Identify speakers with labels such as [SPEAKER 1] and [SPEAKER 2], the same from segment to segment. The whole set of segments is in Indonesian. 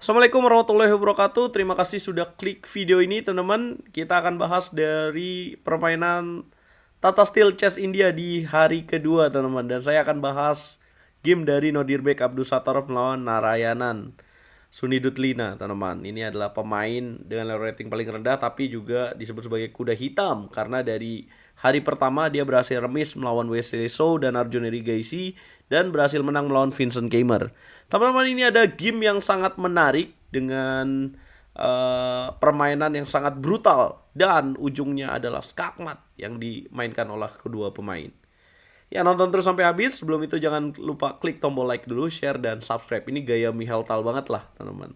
[SPEAKER 1] Assalamualaikum warahmatullahi wabarakatuh. Terima kasih sudah klik video ini, teman-teman. Kita akan bahas dari permainan Tata Steel Chess India di hari kedua, teman-teman. Dan saya akan bahas game dari Nodirbek Abdusattorov melawan Narayanan Sunidutlina, teman-teman. Ini adalah pemain dengan rating paling rendah, tapi juga disebut sebagai kuda hitam karena dari hari pertama dia berhasil remis melawan Wesley So dan Arjun Erigaisi dan berhasil menang melawan Vincent Keimer. Teman-teman, ini ada game yang sangat menarik dengan permainan yang sangat brutal dan ujungnya adalah skakmat yang dimainkan oleh kedua pemain. Ya, nonton terus sampai habis. Sebelum itu jangan lupa klik tombol like dulu, share, dan subscribe. Ini gaya Michal Tal banget lah, teman-teman.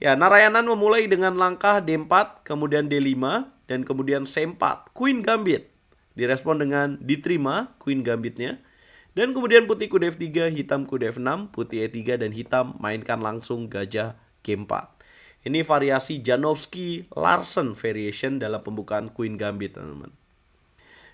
[SPEAKER 1] Ya, Narayanan memulai dengan langkah D4, kemudian D5, dan kemudian C4, Queen Gambit. Direspon dengan diterima Queen Gambitnya. Dan kemudian putih kuda F3, hitam kuda F6, putih E3, dan hitam mainkan langsung gajah G4. Ini variasi Janowski-Larsen variation dalam pembukaan Queen Gambit, teman-teman.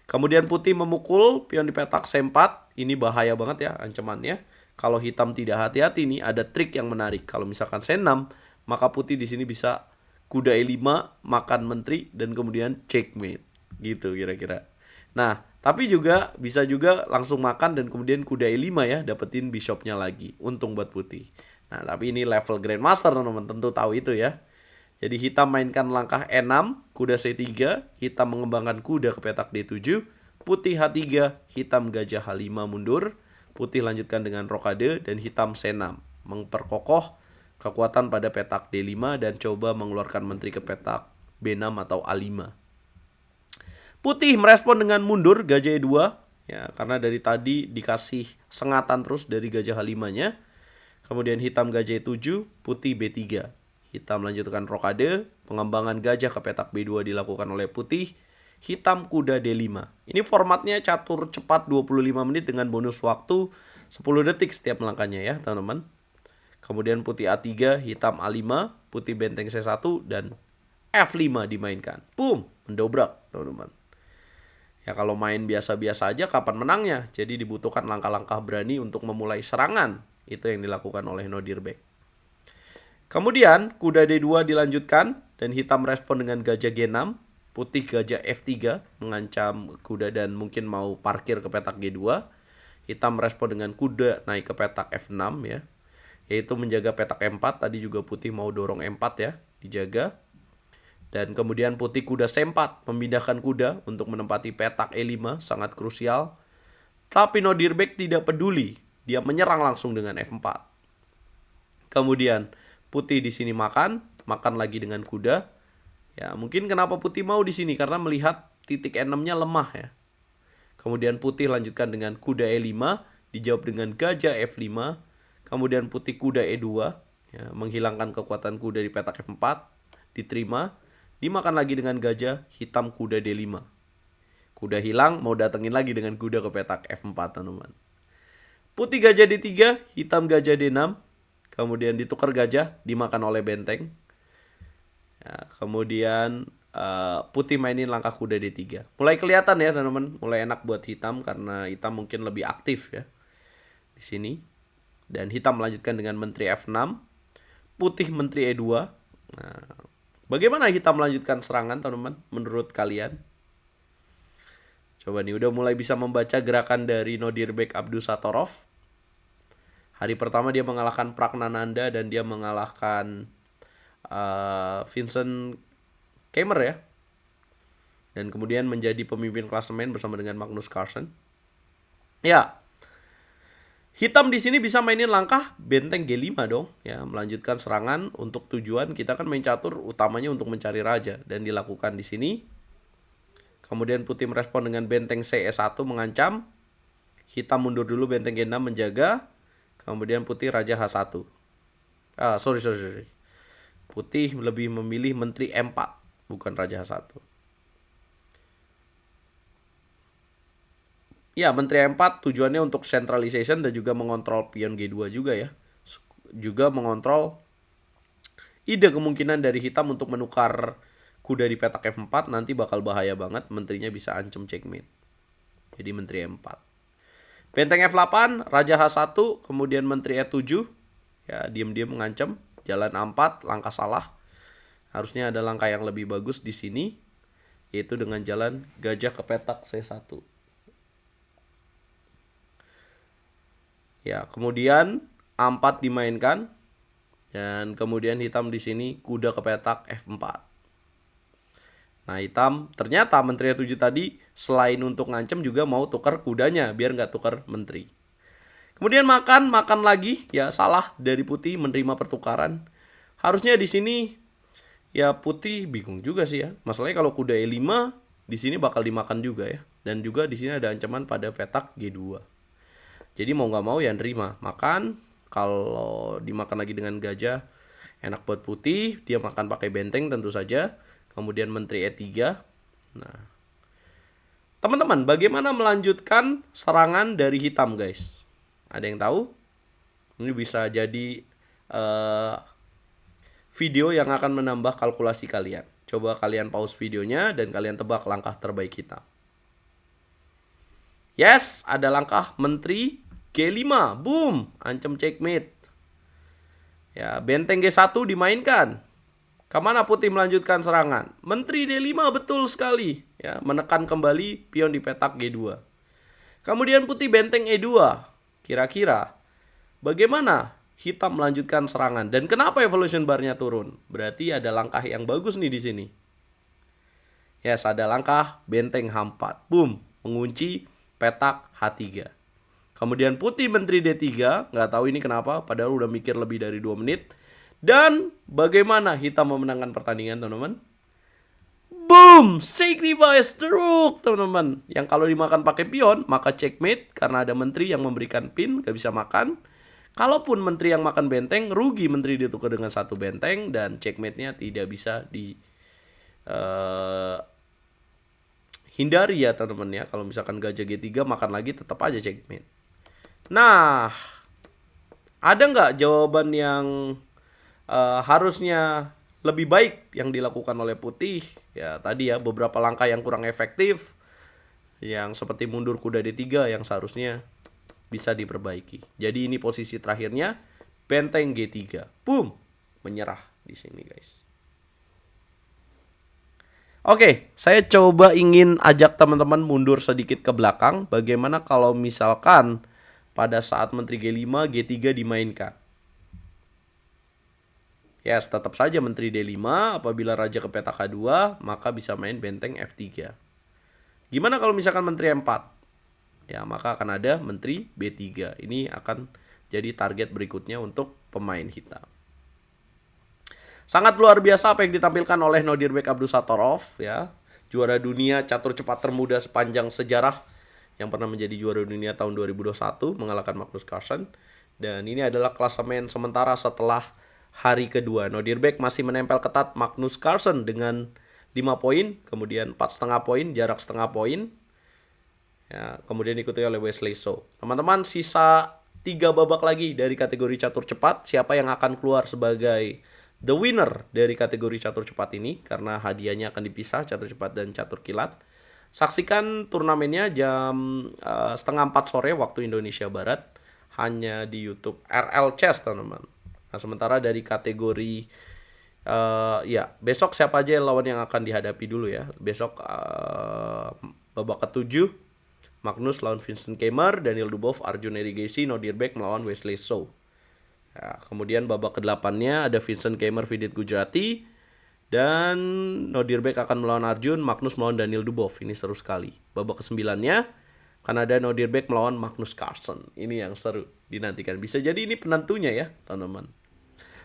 [SPEAKER 1] Kemudian putih memukul pion di petak C4. Ini bahaya banget ya ancamannya. Kalau hitam tidak hati-hati nih, ada trik yang menarik. Kalau misalkan C6, maka putih di sini bisa kuda E5 makan menteri dan kemudian checkmate. Gitu kira-kira. Nah, tapi juga bisa juga langsung makan dan kemudian kuda E5 ya, dapetin bishopnya lagi. Untung buat putih. Nah, tapi ini level Grandmaster, teman-teman, tentu tahu itu ya. Jadi hitam mainkan langkah E6, kuda C3, hitam mengembangkan kuda ke petak D7, putih H3, hitam gajah H5 mundur, putih lanjutkan dengan rokade, dan hitam C6. Memperkokoh kekuatan pada petak D5 dan coba mengeluarkan menteri ke petak B6 atau A5. Putih merespon dengan mundur gajah E2, ya, karena dari tadi dikasih sengatan terus dari gajah H5-nya. Kemudian hitam gajah E7, putih B3. Hitam melanjutkan rokade, pengembangan gajah ke petak B2 dilakukan oleh putih, hitam kuda D5. Ini formatnya catur cepat 25 menit dengan bonus waktu 10 detik setiap langkahnya ya, teman-teman. Kemudian putih A3, hitam A5, putih benteng C1, dan F5 dimainkan. Boom, mendobrak, teman-teman. Ya, kalau main biasa-biasa aja kapan menangnya? Jadi dibutuhkan langkah-langkah berani untuk memulai serangan. Itu yang dilakukan oleh Nodirbek. Kemudian kuda D2 dilanjutkan dan hitam respon dengan gajah G6, putih gajah F3 mengancam kuda dan mungkin mau parkir ke petak G2. Hitam respon dengan kuda naik ke petak F6 ya, yaitu menjaga petak E4. Tadi juga putih mau dorong E4 ya, dijaga. Dan kemudian putih kuda C4 memindahkan kuda untuk menempati petak E5, sangat krusial. Tapi Nodirbek tidak peduli, dia menyerang langsung dengan F4. Kemudian putih di sini makan lagi dengan kuda. Ya, mungkin kenapa putih mau di sini karena melihat titik E6-nya lemah ya. Kemudian putih lanjutkan dengan kuda E5, dijawab dengan gajah F5. Kemudian putih kuda E2, ya, menghilangkan kekuatan kuda di petak F4, diterima. Dimakan lagi dengan gajah, hitam kuda D5. Kuda hilang, mau datengin lagi dengan kuda ke petak F4, teman-teman. Putih gajah D3, hitam gajah D6. Kemudian ditukar gajah, dimakan oleh benteng. Ya, kemudian putih mainin langkah kuda D3. Mulai kelihatan ya, teman-teman. Mulai enak buat hitam karena hitam mungkin lebih aktif ya di sini. Dan hitam melanjutkan dengan menteri F6. Putih menteri E2. Nah, bagaimana hitam melanjutkan serangan, teman-teman? Menurut kalian? Coba nih, udah mulai bisa membaca gerakan dari Nodirbek Abdusattorov. Hari pertama dia mengalahkan Pragnananda dan dia mengalahkan Vincent Keimer ya. Dan kemudian menjadi pemimpin klasemen bersama dengan Magnus Carlsen. Ya. Hitam di sini bisa mainin langkah benteng G5 dong, ya, melanjutkan serangan untuk tujuan kita kan main catur utamanya untuk mencari raja dan dilakukan di sini. Kemudian putih merespon dengan benteng CE1 mengancam. Hitam mundur dulu benteng G6 menjaga. Kemudian putih raja H1. Sorry. Putih lebih memilih menteri M4, bukan raja H1. Ya, menteri M4 tujuannya untuk centralization dan juga mengontrol pion G2 juga ya. Juga mengontrol ide kemungkinan dari hitam untuk menukar kuda di petak F4 nanti bakal bahaya banget. Menterinya bisa ancam checkmate. Jadi menteri M4. Benteng F8, raja H1, kemudian menteri E7. Ya, diam-diam mengancam. jalan A4, langkah salah. Harusnya ada langkah yang lebih bagus di sini, yaitu dengan jalan gajah ke petak C1. Ya, kemudian A4 dimainkan, dan kemudian hitam di sini kuda ke petak F4. Nah, hitam ternyata menteri 7 tadi selain untuk ngancem juga mau tukar kudanya biar nggak tukar menteri. Kemudian makan lagi, ya salah dari putih menerima pertukaran. Harusnya di sini ya putih bingung juga sih ya. Masalahnya kalau kuda E5 di sini bakal dimakan juga ya. Dan juga di sini ada ancaman pada petak G2. Jadi mau nggak mau ya nerima. Makan, kalau dimakan lagi dengan gajah enak buat putih, dia makan pakai benteng tentu saja. Kemudian menteri E3. Nah, teman-teman, bagaimana melanjutkan serangan dari hitam, guys? Ada yang tahu? Ini bisa jadi video yang akan menambah kalkulasi kalian. Coba kalian pause videonya dan kalian tebak langkah terbaik hitam. Yes, ada langkah menteri G5. Boom, ancam checkmate. Ya, benteng G1 dimainkan. Kemana putih melanjutkan serangan? Menteri D5, betul sekali. Ya, menekan kembali pion di petak G2. Kemudian putih benteng E2. Kira-kira bagaimana hitam melanjutkan serangan? Dan kenapa evolution bar-nya turun? Berarti ada langkah yang bagus nih di sini. Yes, ada langkah benteng H4. Boom, mengunci petak H3. Kemudian putih menteri D3. Nggak tahu ini kenapa, padahal udah mikir lebih dari 2 menit. Dan bagaimana hitam memenangkan pertandingan, teman-teman? Boom! Sacrifice the rook, teman-teman. Yang kalau dimakan pakai pion, maka checkmate karena ada menteri yang memberikan pin, gak bisa makan. Kalaupun menteri yang makan benteng, rugi menteri ditukar dengan satu benteng dan checkmate-nya tidak bisa hindari ya, teman-teman ya. Kalau misalkan gajah G3 makan lagi tetap aja checkmate. Nah, ada nggak jawaban yang harusnya lebih baik yang dilakukan oleh putih? Ya tadi ya, beberapa langkah yang kurang efektif, yang seperti mundur kuda D3 yang seharusnya bisa diperbaiki. Jadi ini posisi terakhirnya, benteng G3. Boom, menyerah di sini, guys. Oke, saya coba ingin ajak teman-teman mundur sedikit ke belakang. Bagaimana kalau misalkan pada saat menteri G5, G3 dimainkan? Yes, tetap saja menteri D5. Apabila raja ke petak H2, maka bisa main benteng F3. Gimana kalau misalkan menteri M4? Ya, maka akan ada menteri B3. Ini akan jadi target berikutnya untuk pemain hitam. Sangat luar biasa apa yang ditampilkan oleh Nodirbek Abdusattorov, ya. Juara dunia catur cepat termuda sepanjang sejarah yang pernah menjadi juara dunia tahun 2021 mengalahkan Magnus Carlsen. Dan ini adalah klasemen sementara setelah hari kedua. Nodirbek masih menempel ketat Magnus Carlsen dengan 5 poin, kemudian 4,5 poin, jarak setengah poin. Ya, kemudian diikuti oleh Wesley So. Teman-teman, sisa 3 babak lagi dari kategori catur cepat. Siapa yang akan keluar sebagai the winner dari kategori catur cepat ini? Karena hadiahnya akan dipisah, catur cepat dan catur kilat. Saksikan turnamennya jam 3:30 sore waktu Indonesia Barat. Hanya di YouTube RL Chess, teman-teman. Nah, sementara dari kategori ya besok siapa aja lawan yang akan dihadapi dulu ya. Besok babak ke-7 Magnus lawan Vincent Keimer, Daniel Dubov, Arjun Erigesi, Nodirbek melawan Wesley So. Ya, kemudian babak ke-8-nya ada Vincent Keimer, Vidit Gujrati, dan Nodirbek akan melawan Arjun, Magnus melawan Daniel Dubov. Ini seru sekali. Babak ke-9-nya kan ada Nodirbek melawan Magnus Carlsen. Ini yang seru dinantikan. Bisa jadi ini penentunya ya, teman-teman.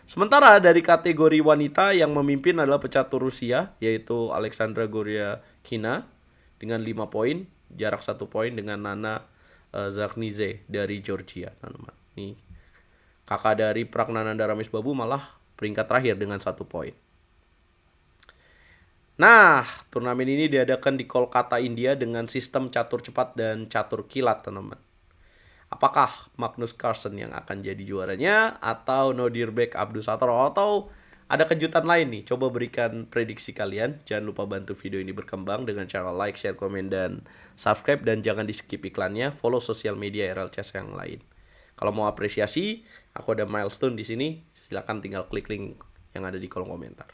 [SPEAKER 1] Sementara dari kategori wanita yang memimpin adalah pecatur Rusia, yaitu Alexandra Goryakina dengan 5 poin, jarak 1 poin dengan Nana Zakhnidze dari Georgia, teman-teman. Nih, kakak dari Pragnananda Ramesbabu malah peringkat terakhir dengan 1 poin. Nah, turnamen ini diadakan di Kolkata, India dengan sistem catur cepat dan catur kilat, teman-teman. Apakah Magnus Carlsen yang akan jadi juaranya atau Nodirbek Abdusattorov atau ada kejutan lain nih? Coba berikan prediksi kalian. Jangan lupa bantu video ini berkembang dengan cara like, share, komen, dan subscribe. Dan jangan di skip iklannya. Follow sosial media RL Chess yang lain. Kalau mau apresiasi, aku ada milestone di sini. Silahkan tinggal klik link yang ada di kolom komentar.